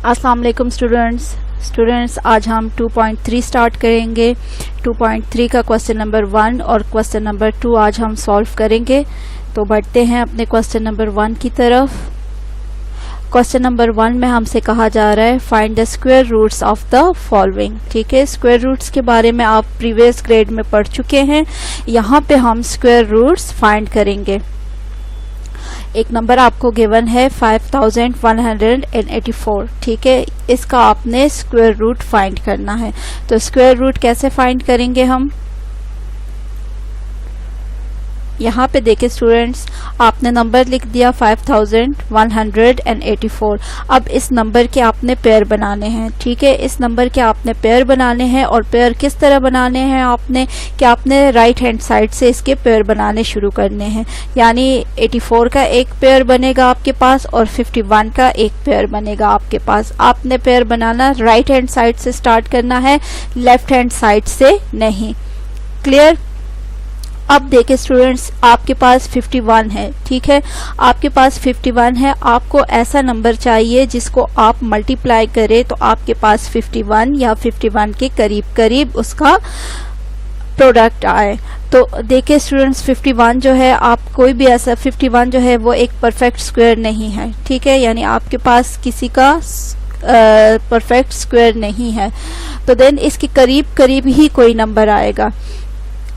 अस्सलाम वालेकुम स्टूडेंट्स आज हम 2.3 स्टार्ट करेंगे। 2.3 का क्वेश्चन नंबर 1 और क्वेश्चन नंबर 2 आज हम सॉल्व करेंगे। तो बढ़ते हैं अपने क्वेश्चन नंबर 1 की तरफ। क्वेश्चन नंबर 1 में हमसे कहा जा रहा है find the square roots of the following. ठीक है, स्क्वायर रूट्स के बारे में आप प्रीवियस ग्रेड में पढ़ चुके हैं। यहाँ पे हम स्क्वायर रूट्स फाइंड करेंगे। एक नंबर आपको गिवन है 5184। ठीक है, इसका आपने स्क्वायर रूट फाइंड करना है। तो स्क्वायर रूट कैसे फाइंड करेंगे हम? यहाँ पे देखिए स्टूडेंट्स, आपने नंबर लिख दिया 5184। अब इस नंबर के आपने पेयर बनाने हैं। ठीक है, इस नंबर के आपने पेयर बनाने हैं। और पेयर किस तरह बनाने हैं आपने कि आपने राइट हैंड साइड से इसके पेयर बनाने शुरू करने हैं। यानी 84 का एक पेयर बनेगा आपके पास और 51 का एक पेयर बनेगा आपके पास। आपने पेयर बनाना राइट हैंड साइड से स्टार्ट करना है, लेफ्ट हैंड साइड से नहीं। क्लियर? अब देखिए स्टूडेंट्स, आपके पास 51 है। ठीक है, आपके पास 51 है। आपको ऐसा नंबर चाहिए जिसको आप मल्टीप्लाई करें तो आपके पास 51 या 51 के करीब करीब उसका प्रोडक्ट आए। तो देखिए स्टूडेंट्स, 51 जो है, आप कोई भी ऐसा 51 जो है वो एक परफेक्ट स्क्वायर नहीं है। ठीक है, यानी आपके पास किसी का परफेक्ट स्क्वायर नहीं है। तो देन इसके करीब करीब ही कोई नंबर आएगा।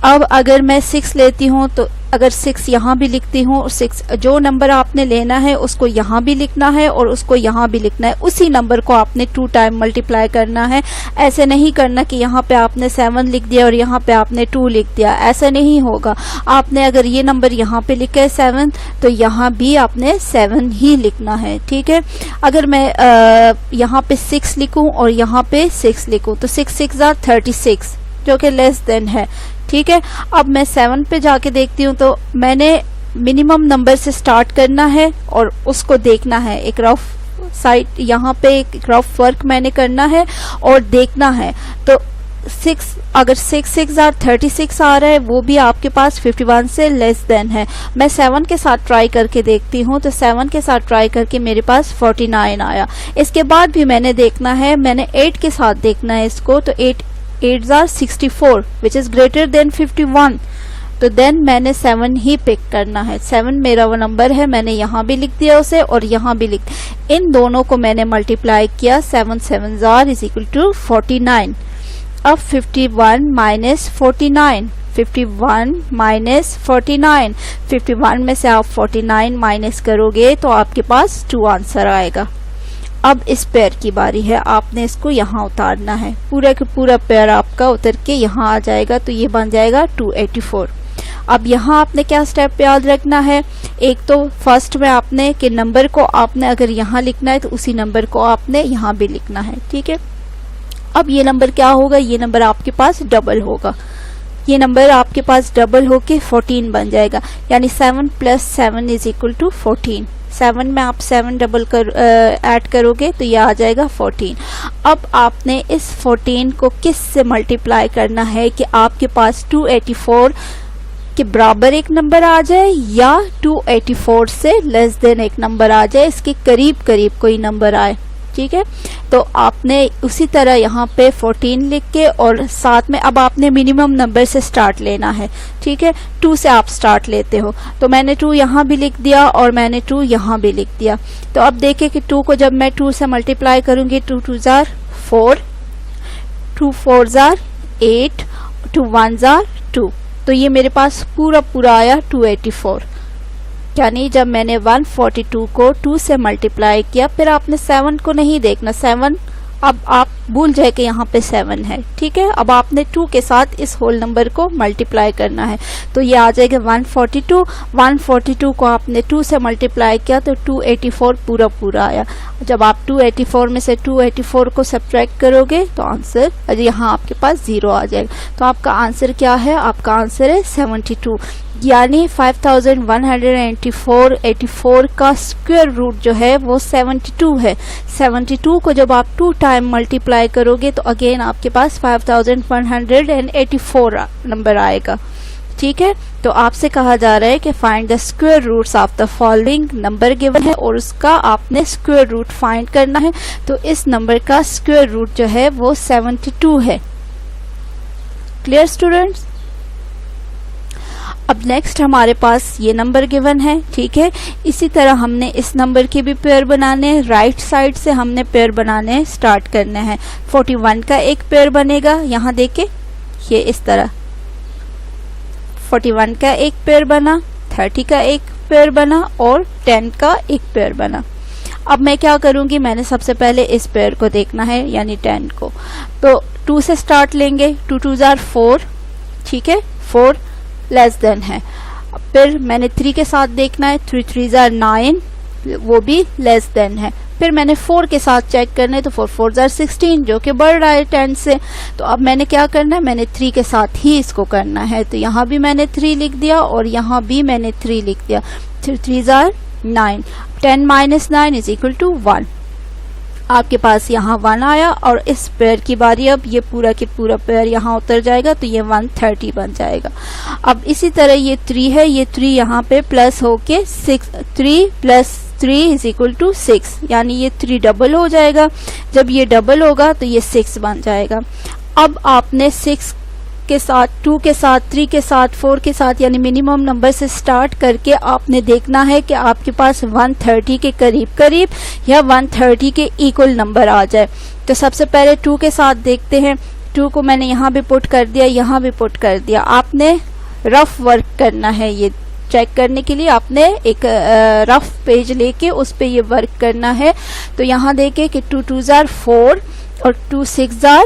अब अगर मैं 6 लेती हूँ तो अगर 6 यहाँ भी लिखती हूँ, 6 जो नंबर आपने लेना है उसको यहाँ भी लिखना है और उसको यहाँ भी लिखना है। उसी नंबर को आपने 2 टाइम मल्टीप्लाई करना है। ऐसे नहीं करना कि यहाँ पे आपने 7 लिख दिया और यहाँ पे आपने 2 लिख दिया। ऐसा नहीं होगा। आपने अगर ये नंबर यहाँ पे लिखा है 7 तो यहाँ भी आपने 7 ही लिखना है। ठीक है, अगर मैं यहाँ पे 6 लिखूँ और यहाँ पे 6 लिखूँ तो 6 6 36 जो कि लेस देन है। ठीक है, अब मैं 7 पे जाके देखती हूँ तो मैंने मिनिमम नंबर से स्टार्ट करना है और उसको देखना है। एक रफ साइड यहाँ पे एक रफ वर्क मैंने करना है और देखना है। तो 6 अगर 6 6 36 आ रहा है वो भी आपके पास 51 से लेस देन है। मैं 7 के साथ ट्राई करके देखती हूँ तो 7 के साथ ट्राई करके मेरे पास 49 आया। इसके बाद भी मैंने देखना है, मैंने 8 के साथ देखना है इसको। तो 8 64 विच इज ग्रेटर देन 51। तो देन मैंने 7 ही पिक करना है। 7 मेरा वो नंबर है, मैंने यहाँ भी लिख दिया उसे और यहाँ भी लिख दिया। इन दोनों को मैंने मल्टीप्लाई किया। 7 7 इज इक्वल टू 49। अब 51 माइनस 49, 51 माइनस 49, 51 में से आप 49 माइनस करोगे तो आपके पास 2 आंसर आएगा। अब इस पेयर की बारी है, आपने इसको यहाँ उतारना है। पूरा का पूरा पेयर आपका उतर के यहाँ आ जाएगा तो ये बन जाएगा 284। अब यहाँ आपने क्या स्टेप याद रखना है? एक तो फर्स्ट में आपने कि नंबर को आपने अगर यहाँ लिखना है तो उसी नंबर को आपने यहाँ भी लिखना है। ठीक है, अब ये नंबर क्या होगा? ये नंबर आपके पास डबल होगा। ये नंबर आपके पास डबल होके 14 बन जाएगा। यानी 7 + 7 इज इक्वल टू 14। 7 में आप 7 डबल ऐड करोगे तो ये आ जाएगा 14। अब आपने इस 14 को किस से मल्टीप्लाई करना है कि आपके पास 284 के बराबर एक नंबर आ जाए या 284 से लेस देन एक नंबर आ जाए, इसके करीब करीब कोई नंबर आए। ठीक है, तो आपने उसी तरह यहाँ पे 14 लिख के और साथ में अब आपने मिनिमम नंबर से स्टार्ट लेना है। ठीक है, 2 से आप स्टार्ट लेते हो तो मैंने 2 यहाँ भी लिख दिया और मैंने 2 यहाँ भी लिख दिया। तो अब देखिए कि 2 को जब मैं 2 से मल्टीप्लाई करूंगी, 2 2 4, 2 4 8, 2 1 2, तो ये मेरे पास पूरा आया 284। यानी जब मैंने 142 को 2 से मल्टीप्लाई किया, फिर आपने 7 को नहीं देखना। 7 अब आप भूल जाए कि यहाँ पे 7 है। ठीक है, अब आपने 2 के साथ इस होल नंबर को मल्टीप्लाई करना है तो ये आ जाएगा 142। 142 को आपने 2 से मल्टीप्लाई किया तो 284 पूरा आया। जब आप 284 में से 284 को सब्ट्रैक्ट करोगे तो आंसर यहाँ आपके पास 0 आ जाएगा। तो आपका आंसर क्या है? आपका आंसर है 72। यानी 5184 का स्क्वायर रूट जो है वो 72 है। 72 को जब आप 2 टाइम मल्टीप्लाई करोगे तो अगेन आपके पास 5184 नंबर आएगा। ठीक है। तो आपसे कहा जा रहा है कि find the square roots of the following, number given है और उसका आपने स्क्वायर रूट फाइंड करना है। तो इस नंबर का स्क्वायर रूट जो है वो 72 है। Clear students? अब नेक्स्ट हमारे पास ये नंबर गिवन है, ठीक है। इसी तरह हमने इस नंबर के भी पेयर बनाने हैं। राइट साइड से हमने पेयर बनाने स्टार्ट करने हैं। 41 का एक पेयर बनेगा, यहाँ देखे ये इस तरह 41 का एक पेयर बना, 30 का एक पेयर बना और 10 का एक पेयर बना। अब मैं क्या करूंगी, मैंने सबसे पहले इस पेयर को देखना है यानी 10 को। तो 2 से स्टार्ट लेंगे, 2 2 जार 4, ठीक है, 4 लेस देन है। फिर मैंने 3 के साथ देखना है, 3 3 जार 9, वो भी लेस देन है। फिर मैंने 4 के साथ चेक करना है, तो 4 4 जार 16 जो कि बढ़ रहा है 10 से। तो अब मैंने क्या करना है, मैंने 3 के साथ ही इसको करना है। तो यहाँ भी मैंने 3 लिख दिया और यहाँ भी मैंने 3 लिख दिया। 3 3 जार 9, 10 माइनस 9 इज इक्वल टू 1। आपके पास यहाँ 1 आया और इस पेयर की बारी, अब ये पूरा के पूरा पेयर यहाँ उतर जाएगा तो ये 130 बन जाएगा। अब इसी तरह ये 3 है, ये 3 यहाँ पे प्लस होके 6, 3 प्लस 3 इज इक्वल टू 6, यानी ये 3 डबल हो जाएगा। जब ये डबल होगा तो ये 6 बन जाएगा। अब आपने 6 के साथ, 2 के साथ, 3 के साथ, 4 के साथ यानी मिनिमम नंबर से स्टार्ट करके आपने देखना है कि आपके पास 130 के करीब करीब या 130 के इक्वल नंबर आ जाए। तो सबसे पहले 2 के साथ देखते हैं। 2 को मैंने यहाँ भी पुट कर दिया, यहाँ भी पुट कर दिया। आपने रफ वर्क करना है, ये चेक करने के लिए आपने एक रफ पेज लेके उस पे ये वर्क करना है। तो यहाँ देखे कि 2 2 जार 4 और 2 6 जार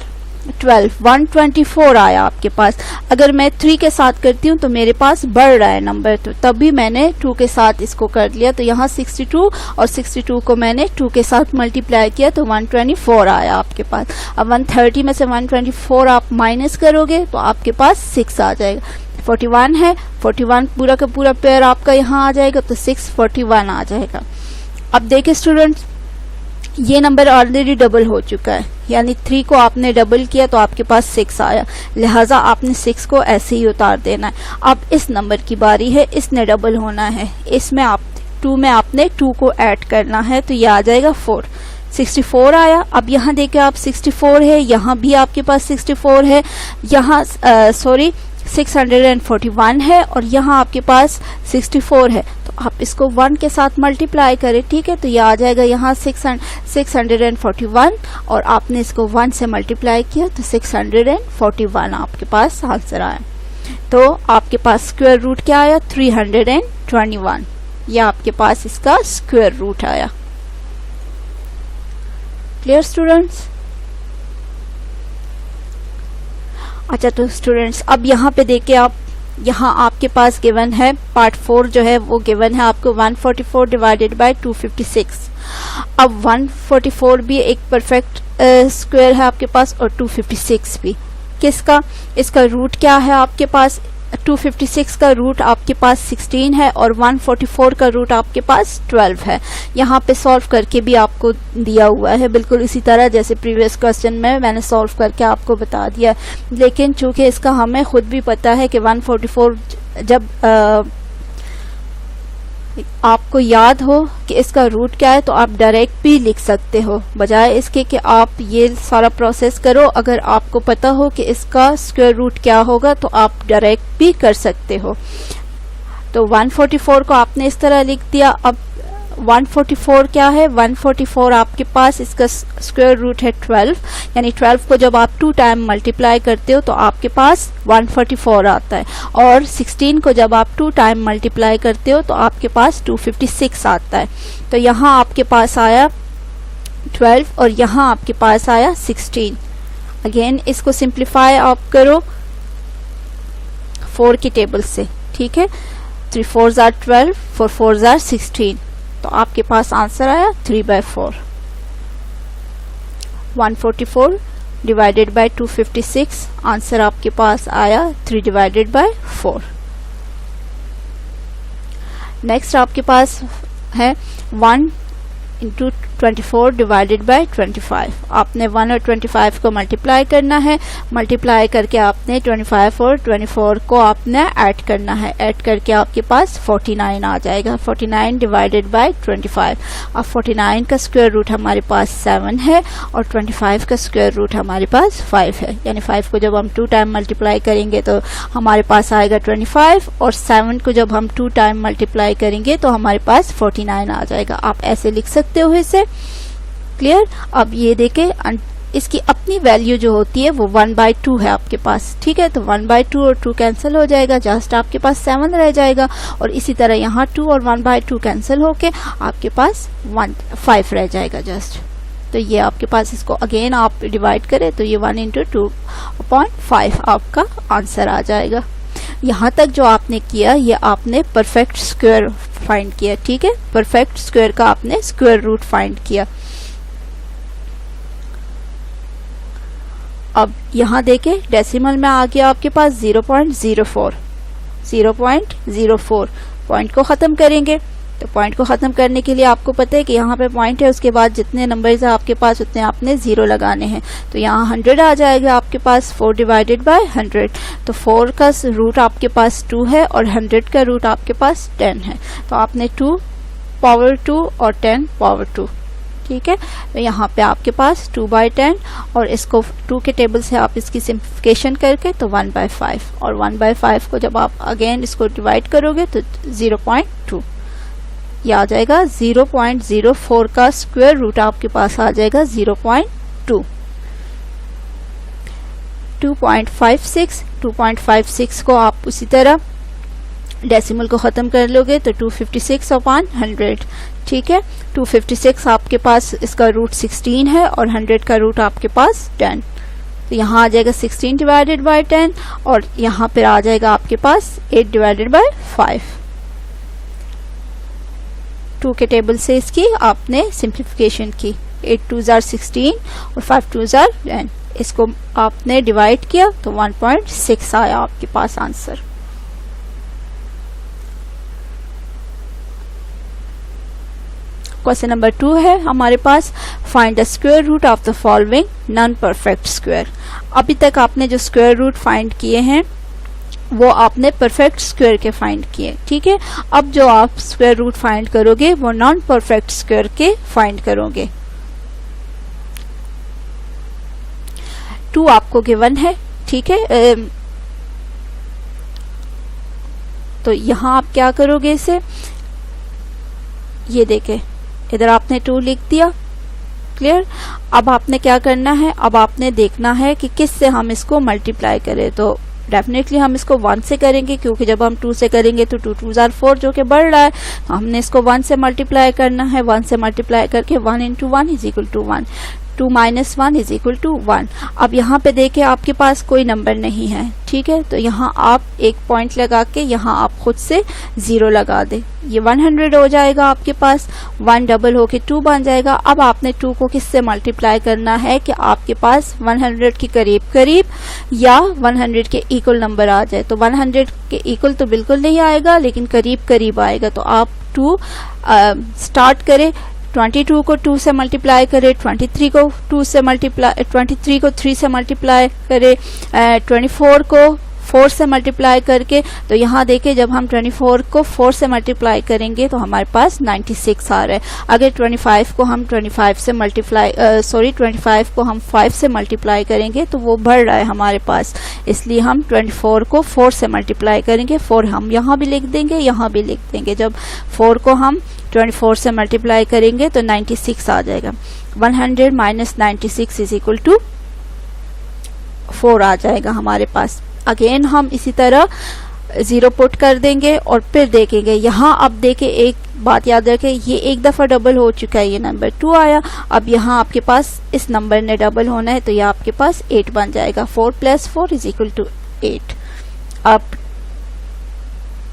12, 124 आया आपके पास। अगर मैं 3 के साथ करती हूँ तो मेरे पास बढ़ रहा है नंबर, तो तभी मैंने 2 के साथ इसको कर लिया। तो यहाँ 62 और 62 को मैंने 2 के साथ मल्टीप्लाई किया तो 124 आया आपके पास। अब 130 में से 124 आप माइनस करोगे तो आपके पास 6 आ जाएगा। 41 है, 41 पूरा का पूरा पेयर आपका यहाँ आ जाएगा तो 641 आ जाएगा। अब देखिए स्टूडेंट्स, ये नंबर ऑलरेडी डबल हो चुका है, यानी 3 को आपने डबल किया तो आपके पास 6 आया, लिहाजा आपने 6 को ऐसे ही उतार देना है। अब इस नंबर की बारी है, इसने डबल होना है। इसमें आप 2 में आपने 2 को ऐड करना है तो ये आ जाएगा 4, 64 आया। अब यहाँ देखिए आप 64 है, यहाँ भी आपके पास 64 है, यहाँ 641 है और यहाँ आपके पास 64 है। तो आप इसको 1 के साथ मल्टीप्लाई करें, ठीक है। तो ये आ जाएगा यहाँ 641 और आपने इसको 1 से मल्टीप्लाई किया तो 641 आपके पास आंसर आया। तो आपके पास स्क्वायर रूट क्या आया, 321। ये आपके पास इसका स्क्वायर रूट आया। Clear students? अच्छा तो स्टूडेंट्स अब यहाँ पे देखिए आप, यहाँ आपके पास गिवन है पार्ट 4 जो है वो गिवन है आपको 144 डिवाइडेड बाय 256। अब 144 भी एक परफेक्ट स्क्वायर है आपके पास और 256 भी। किसका, इसका रूट क्या है आपके पास, 256 का रूट आपके पास 16 है और 144 का रूट आपके पास 12 है। यहाँ पे सॉल्व करके भी आपको दिया हुआ है, बिल्कुल इसी तरह जैसे प्रीवियस क्वेश्चन में मैंने सॉल्व करके आपको बता दिया। लेकिन चूंकि इसका हमें खुद भी पता है कि 144 जब आपको याद हो कि इसका रूट क्या है तो आप डायरेक्ट भी लिख सकते हो, बजाय इसके कि आप ये सारा प्रोसेस करो। अगर आपको पता हो कि इसका स्क्वायर रूट क्या होगा तो आप डायरेक्ट भी कर सकते हो। तो 144 को आपने इस तरह लिख दिया। अब 144 क्या है, 144 आपके पास इसका स्क्वायर रूट है 12, यानी 12 को जब आप 2 टाइम मल्टीप्लाई करते हो तो आपके पास 144 आता है और 16 को जब आप 2 टाइम मल्टीप्लाई करते हो तो आपके पास 256 आता है। तो यहाँ आपके पास आया 12 और यहाँ आपके पास आया 16। अगेन इसको सिंप्लीफाई आप करो 4 की टेबल से, ठीक है। 3 4 जार 12, 4 4 जार 16, तो आपके पास आंसर आया 3/4। 144 डिवाइडेड बाय 256, आंसर आपके पास आया 3/4। नेक्स्ट आपके पास है इंटू 24 डिवाइडेड बाय 25। आपने 1 और 25 को मल्टीप्लाई करना है, मल्टीप्लाई करके आपने 25 और 24 को आपने ऐड करना है, ऐड करके आपके पास 49 आ जाएगा। 49 डिवाइडेड बाय 25। अब 49 का स्क्वायर रूट हमारे पास 7 है और 25 का स्क्वायर रूट हमारे पास 5 है, यानी 5 को जब हम 2 टाइम मल्टीप्लाई करेंगे तो हमारे पास आएगा 25 और 7 को जब हम 2 टाइम मल्टीप्लाई करेंगे तो हमारे पास 49 आ जाएगा। आप ऐसे लिख सकते हो इसे। क्लियर? अब ये देखें, इसकी अपनी वैल्यू जो होती है वो 1/2 है आपके पास। ठीक है, तो 1/2 और 2 कैंसिल हो जाएगा, जस्ट आपके पास 7 रह जाएगा। और इसी तरह यहाँ 2 और 1/2 कैंसिल होके आपके पास 5 रह जाएगा जस्ट। तो ये आपके पास, इसको अगेन आप डिवाइड करें तो ये 1 × 2/5 आपका आंसर आ जाएगा। यहाँ तक जो आपने किया ये आपने परफेक्ट स्क्वायर फाइंड किया। ठीक है, परफेक्ट स्क्वायर का आपने स्क्वायर रूट फाइंड किया। अब यहाँ देखें, डेसिमल में आ गया आपके पास 0.04। 0.04 पॉइंट को ख़त्म करेंगे। तो पॉइंट को ख़त्म करने के लिए आपको पता है कि यहाँ पे पॉइंट है, उसके बाद जितने नंबर्स है आपके पास उतने आपने 0 लगाने हैं। तो यहाँ 100 आ जाएगा आपके पास, 4 डिवाइडेड बाय 100। तो 4 का रूट आपके पास 2 है और 100 का रूट आपके पास 10 है। तो आपने 2 पावर 2 और 10 पावर 2। ठीक है, तो यहाँ पे आपके पास 2/10 और इसको 2 के टेबल से आप इसकी सिंप्लिफिकेशन करके तो 1/5 और 1/5 को जब आप अगेन इसको डिवाइड करोगे तो 0.2 ये आ जाएगा। 0.04 का स्क्वायर रूट आपके पास आ जाएगा 0.2। 2.56 को आप उसी तरह डेसिमल को ख़त्म कर लोगे तो 256/100। ठीक है, 256 आपके पास इसका रूट 16 है और 100 का रूट आपके पास 10। तो यहाँ आ जाएगा 16 डिवाइडेड बाय 10 और यहाँ पर आ जाएगा आपके पास 8 डिवाइडेड बाय 5। 2 के टेबल से इसकी आपने सिंप्लीफिकेशन की। 8 2s are 16 और 5 2s are 10। इसको आपने डिवाइड किया तो 1.6 आया आपके पास आंसर। क्वेश्चन नंबर 2 है हमारे पास, find the square root of the following non perfect square. अभी तक आपने जो स्क्वायर रूट फाइंड किए हैं वो आपने परफेक्ट स्क्वायर के फाइंड किए। ठीक है, अब जो आप स्क्वायर रूट फाइंड करोगे वो नॉन परफेक्ट स्क्वायर के फाइंड करोगे। 2 आपको गिवन है। ठीक है, तो यहाँ आप क्या करोगे इसे, ये देखें इधर आपने 2 लिख दिया। क्लियर? अब आपने क्या करना है, अब आपने देखना है कि किस से हम इसको मल्टीप्लाई करें। तो डेफिनेटली हम इसको 1 से करेंगे, क्योंकि जब हम 2 से करेंगे तो 2 2s are 4 जो कि बढ़ रहा है, तो हमने इसको 1 से मल्टीप्लाई करना है। 1 से मल्टीप्लाई करके 1 × 1 = 1, 2 - 1 = 1। अब यहाँ पे देखें आपके पास कोई नंबर नहीं है। ठीक है, तो यहाँ आप एक पॉइंट लगा के यहाँ आप खुद से 0 लगा दे, ये 100 हो जाएगा आपके पास। 1 डबल होके 2 बन जाएगा। अब आपने 2 को किससे मल्टीप्लाई करना है कि आपके पास 100 के करीब करीब या 100 के इक्वल नंबर आ जाए। तो 100 के इक्वल तो बिल्कुल नहीं आएगा, लेकिन करीब करीब आएगा। तो आप 2 स्टार्ट करें, 22 को 2 से मल्टीप्लाई करें, 23 को 3 से मल्टीप्लाई करें, 24 को 4 से मल्टीप्लाई करके। तो यहाँ देखें जब हम 24 को 4 से मल्टीप्लाई करेंगे तो हमारे पास 96 आ रहा है। अगर 25 को हम 25 को हम 5 से मल्टीप्लाई करेंगे तो वो बढ़ रहा है हमारे पास, इसलिए हम 24 को 4 से मल्टीप्लाई करेंगे। 4 हम यहाँ भी लिख देंगे, यहाँ भी लिख देंगे। जब 4 को हम 24 से मल्टीप्लाई करेंगे तो 96 आ जाएगा। 100 - 96 = 4 आ जाएगा हमारे पास। अगेन हम इसी तरह 0 पुट कर देंगे और फिर देखेंगे। यहाँ अब देखें, एक बात याद रखें, ये एक दफ़ा डबल हो चुका है, ये नंबर 2 आया। अब यहाँ आपके पास इस नंबर ने डबल होना है, तो ये आपके पास 8 बन जाएगा। 4 + 4 = 8। अब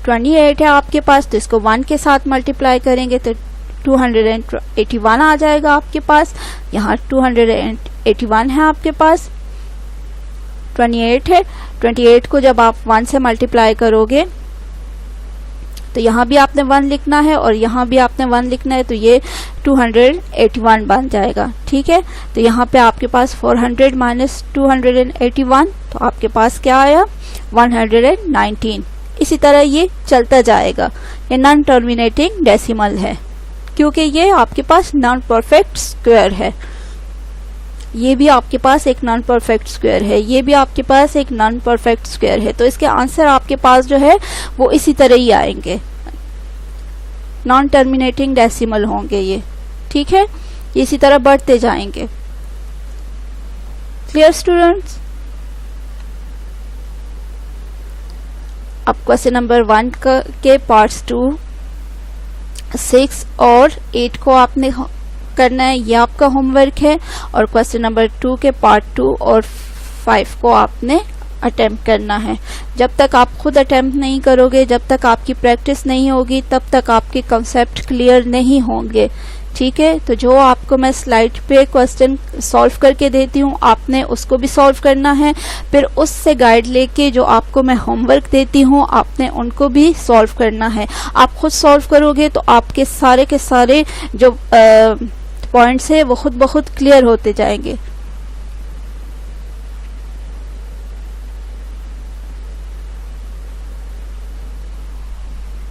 28 है आपके पास, तो इसको 1 के साथ मल्टीप्लाई करेंगे तो 281 आ जाएगा आपके पास। यहाँ 281 है आपके पास। 28 है, 28 को जब आप 1 से मल्टीप्लाई करोगे तो यहाँ भी आपने 1 लिखना है और यहाँ भी आपने 1 लिखना है, तो ये 281 बन जाएगा। ठीक है, तो यहाँ पे आपके पास 400 माइनस 281, तो आपके पास क्या आया 119। इसी तरह ये चलता जाएगा। ये नॉन टर्मिनेटिंग डेसिमल है क्योंकि ये आपके पास नॉन परफेक्ट स्क्वायर है। ये भी आपके पास एक नॉन परफेक्ट स्क्वायर है, ये भी आपके पास एक नॉन परफेक्ट स्क्वायर है, तो इसके आंसर आपके पास जो है वो इसी तरह ही आएंगे, नॉन टर्मिनेटिंग डेसिमल होंगे ये। ठीक है, ये इसी तरह बढ़ते जाएंगे। Clear students? अब क्वेश्चन नंबर 1 के पार्ट्स 2, 6 और 8 को आपने करना है, ये आपका होमवर्क है। और क्वेश्चन नंबर 2 के पार्ट 2 और 5 को आपने अटेम्प्ट करना है। जब तक आप खुद अटेम्प्ट नहीं करोगे, जब तक आपकी प्रैक्टिस नहीं होगी, तब तक आपके कॉन्सेप्ट क्लियर नहीं होंगे। ठीक है, तो जो आपको मैं स्लाइड पे क्वेश्चन सॉल्व करके देती हूँ, आपने उसको भी सॉल्व करना है। फिर उससे गाइड लेके जो आपको मैं होमवर्क देती हूँ, आपने उनको भी सॉल्व करना है। आप खुद सॉल्व करोगे तो आपके सारे के सारे जो पॉइंट्स है वो खुद ब खुद क्लियर होते जाएंगे।